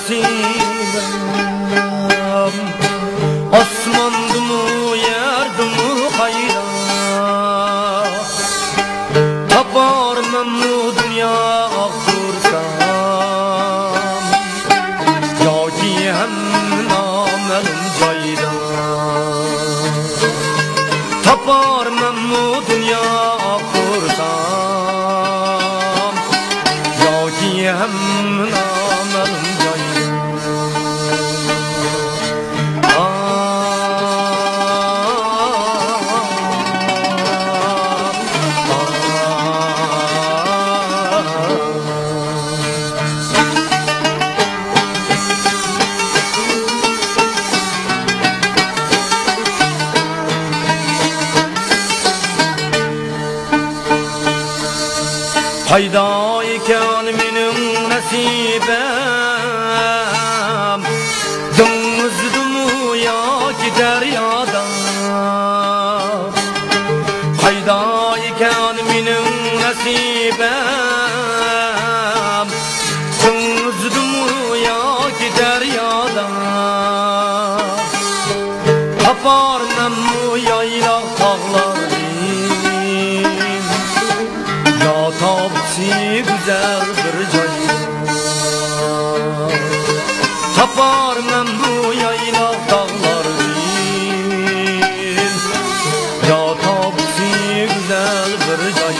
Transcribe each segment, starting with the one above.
nasibem. Osmandımu yerdimu hayra, taparmam bu dünya kursam, yoki hem namelim cayda. Taparmam bu dünya kursam, yoki hem namelim cayda. Hayda iken benim nasibem, dımızdım ya gider yada. Hayda iken benim nasibem, dımızdım ya gider yada. Taparmam bu yayla tağları, tapsi güzel bir joy. Taparmam bu yayla dağları, ya tapsi güzel bir joy.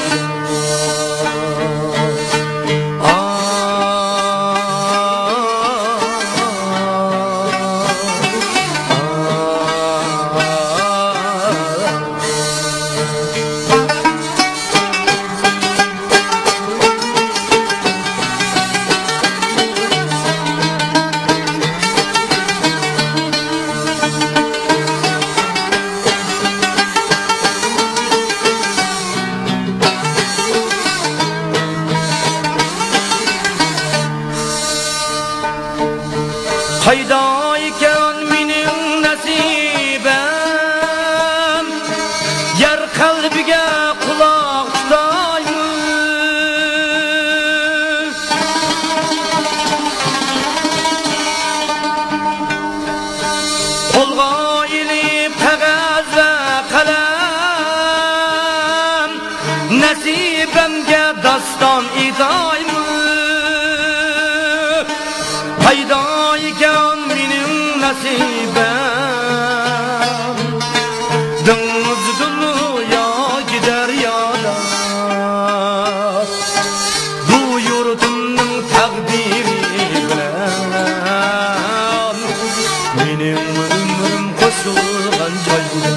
Hayda iken benim nasibem, yer kalbiga quloq tutaymış. Qo'lga ilib qog'oz va qalam, nasibamga doston aytaymış. Hayda iken benim nasibem, dımızdım ya gider yada. Bu yurtumның takdiri bilen, benim ömrüm koşulgan joyda.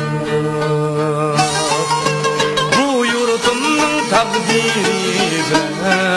Bu yurtumның takdiri bilen,